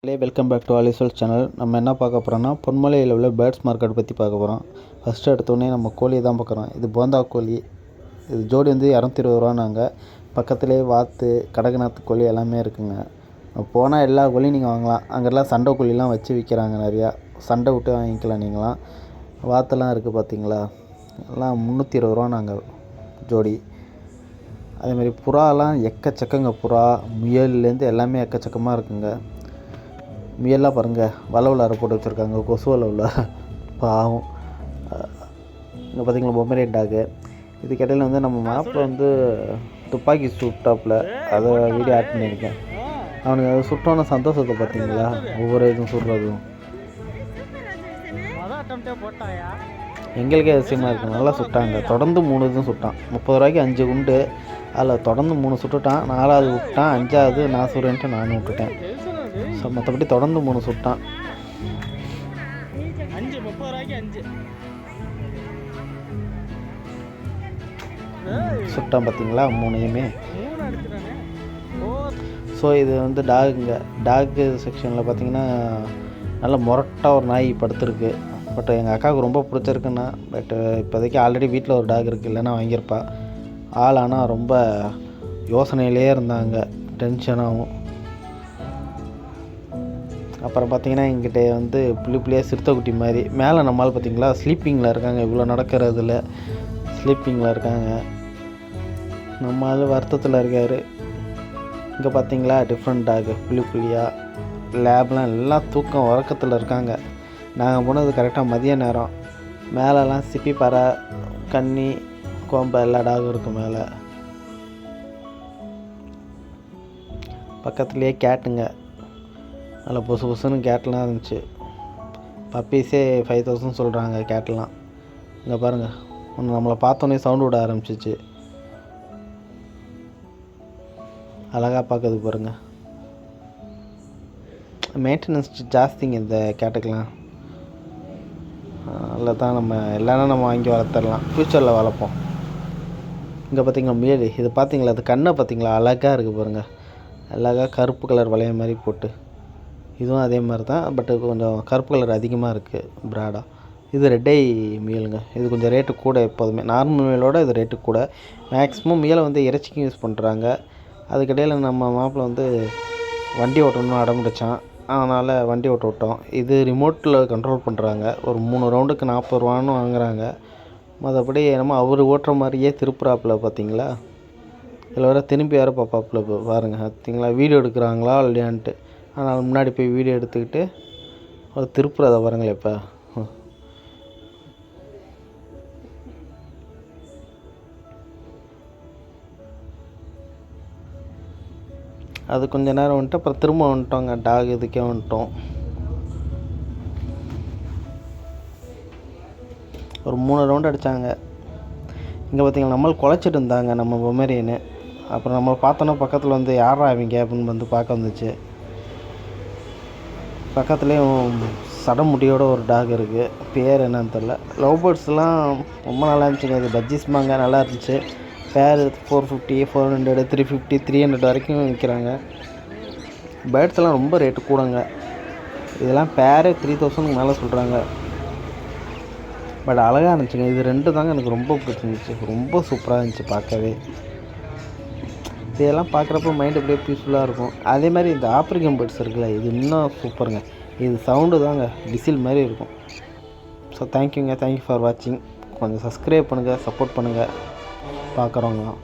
Welcome back to ஆலிசோல் channel. நம்ம என்ன பார்க்க போகிறோம்னா பொன்மலையில் உள்ள பேர்ட்ஸ் மார்க்கெட் பற்றி பார்க்க போகிறோம். ஃபஸ்ட்டு எடுத்தோடனே நம்ம கோழியை தான் பார்க்குறோம். இது போந்தா கோழி. இது ஜோடி வந்து 220 ரூபானாங்க. பக்கத்துலேயே வாத்து, கடகநாத்து கோழி எல்லாமே இருக்குங்க. போனால் எல்லா கோழியும் நீங்கள் வாங்கலாம். அங்கெல்லாம் சண்டை கோழிலாம் வச்சு விற்கிறாங்க. நிறையா சண்டை விட்டு வாங்கிக்கலாம். நீங்களாம் வாத்தெல்லாம் இருக்குது பார்த்தீங்களா, எல்லாம் 320 ரூபானாங்க ஜோடி. அதேமாதிரி புறாலாம் எக்கச்சக்கங்க. புறா, முயல்லேருந்து எல்லாமே எக்கச்சக்கமாக இருக்குங்க. முயல்லாம் பாருங்கள், வலை உள்ளார போட்டு வச்சுருக்காங்க, கொசு வலை உள்ளார. பாவம். இங்கே பார்த்தீங்களா பொமரேன் டாகு. இதுக்கிடையில் வந்து நம்ம மாப்பிள்ள வந்து துப்பாக்கி சுட்டாப்பில், அதை வீடியோ ஆட் பண்ணியிருக்கேன். அவனுக்கு அது சுட்டோன்னு சந்தோஷத்தை பார்த்தீங்களா, ஒவ்வொரு இதுவும் சுடுறதும் எங்களுக்கே அதிசயமாக இருக்குது. நல்லா சுட்டாங்க. தொடர்ந்து 3 இதுவும் சுட்டான். 30 ரூபாய்க்கு 5 குண்டு. அதில் தொடர்ந்து 3 சுட்டுட்டான். 4வது விட்டான். 5வது நான் சுடுறேன்ட்டு நானும் விட்டுட்டேன். ஸோ மற்றபடி தொடர்ந்து 3 சுட்டான். சுட்டான் பார்த்தீங்களா 3யுமே. ஸோ இது வந்து டாகுங்க. டாகு செக்ஷனில் பார்த்தீங்கன்னா நல்ல முரட்டாக ஒரு நாய் படுத்துருக்கு. பட் எங்கள் அக்காவுக்கு ரொம்ப பிடிச்சிருக்குன்னா. பட் இப்போதைக்கு ஆல்ரெடி வீட்டில் ஒரு டாக் இருக்குது, இல்லைன்னா வாங்கியிருப்பா. ஆள் ஆனால் ரொம்ப யோசனையிலே இருந்தாங்க, டென்ஷனாகவும். அப்புறம் பார்த்தீங்கன்னா எங்கிட்ட வந்து புள்ளியாக சிறுத்தைக்குட்டி மாதிரி மேலே நம்மளால் பார்த்தீங்களா ஸ்லீப்பிங்கில் இருக்காங்க. இவ்வளோ நடக்கிறதுல ஸ்லீப்பிங்கில் இருக்காங்க. நம்மளால் வருத்தத்தில் இருக்கார். இங்கே பார்த்தீங்களா டிஃப்ரெண்ட் டாகு, புள்ளியாக லேப்லாம் எல்லாம் தூக்கம் உறக்கத்தில் இருக்காங்க. நாங்கள் போனது கரெக்டாக மதிய நேரம். மேலெலாம் சிப்பி, பறை, கன்னி, கோம்பை எல்லா டாகும் இருக்கும் மேலே. பக்கத்துலேயே கேட்டுங்க. அதில் புதுசு புதுசுன்னு கேட்லாம் இருந்துச்சு. பப்பீஸே 5000 சொல்கிறாங்க கேட்லாம். இங்கே பாருங்கள், ஒன்று நம்மளை பார்த்தோன்னே சவுண்டு விட ஆரம்பிச்சிச்சு. அழகாக பார்க்குது பாருங்கள். மெயின்டெனன்ஸ் ஜாஸ்திங்க இந்த கேட்டுக்கெலாம். அதில் தான் நம்ம எல்லோரும் நம்ம வாங்கி வளர்த்துடலாம், ஃப்யூச்சரில் வளர்ப்போம். இங்கே பார்த்தீங்களா முயல். இது பார்த்தீங்களா, அது கண்ணை பார்த்தீங்களா அழகாக இருக்குது பாருங்கள். அழகாக கருப்பு கலர் வளைய மாதிரி போட்டு. இதுவும் அதே மாதிரி தான், பட் கொஞ்சம் கருப்பு கலர் அதிகமாக இருக்குது ப்ராடாக. இது ரெட்டை முயலுங்க. இது கொஞ்சம் ரேட்டு கூட. எப்போதுமே நார்மல் முயலோட இது ரேட்டு கூட. மேக்ஸிமம் முயலை வந்து இறைச்சிக்கும் யூஸ் பண்ணுறாங்க. அதுக்கிடையில் நம்ம மாப்பிள்ள வந்து வண்டி ஓட்டணும்னு அடம்பிடிச்சான். அதனால் வண்டி ஓட்ட விட்டோம். இது ரிமோட்டில் கண்ட்ரோல் பண்ணுறாங்க. ஒரு 3 ரவுண்டுக்கு 40 ரூபான்னு வாங்குறாங்க. மற்றபடி என்னமோ அவர் ஓட்டுற மாதிரியே திருப்புறாப்பில் பார்த்தீங்களா. இதில் வர திரும்பி யாரும் பாப்பாப்பில் பாருங்கள் பார்த்தீங்களா, வீடியோ எடுக்கிறாங்களா இல்லையான்ட்டு. ஆனால் முன்னாடி போய் வீடியோ எடுத்துக்கிட்டு அவர் திருப்புறதை பாருங்களேன். இப்போ அது கொஞ்சம் நேரம் வந்துட்டு அப்புறம் திரும்ப வந்துட்டோங்க. டாக் இதுக்கே வந்துட்டோம். ஒரு 3 ரவுண்டு அடித்தாங்க. இங்கே பார்த்தீங்கன்னா நம்மளுக்கு குலைச்சிட்டு இருந்தாங்க நம்ம பொமேரியனு. அப்புறம் நம்மளை பார்த்தோன்னா பக்கத்தில் வந்து யாரா அவங்க அப்படின்னு வந்து பார்க்க வந்துச்சு. பக்கத்துலேயும் சடமுடியோட ஒரு டாக் இருக்குது. பேர் என்னன்னு தெரில. லவ் பேர்ட்ஸ்லாம் ரொம்ப நல்லா இருந்துச்சுங்க. இது பஜ்ஜிஸ்மாங்க, நல்லா இருந்துச்சு. பேர் 450, 400, 350, 300 வரைக்கும் விற்கிறாங்க. பேர்ட்ஸ்லாம் ரொம்ப ரேட்டு கூடங்க. இதெல்லாம் பேரே 3000 மேலே சொல்கிறாங்க. பட் அழகாக இருந்துச்சுங்க. இது 2 தாங்க எனக்கு ரொம்ப பிடிச்சிருந்துச்சு. ரொம்ப சூப்பராக இருந்துச்சு பார்க்கவே. இதெல்லாம் பார்க்குறப்ப மைண்ட் அப்படியே பீஸ்ஃபுல்லாக இருக்கும். அதே மாதிரி இந்த ஆப்ரிக்கன் பேர்ட்ஸ் இருக்குல்ல, இது இன்னும் சூப்பருங்க. இது சவுண்டு தாங்க விசில் மாதிரி இருக்கும். ஸோ தேங்க்யூ ஃபார் வாட்சிங். கொஞ்சம் சப்ஸ்கிரைப் பண்ணுங்கள், சப்போர்ட் பண்ணுங்கள் பார்க்குறவங்களாம்.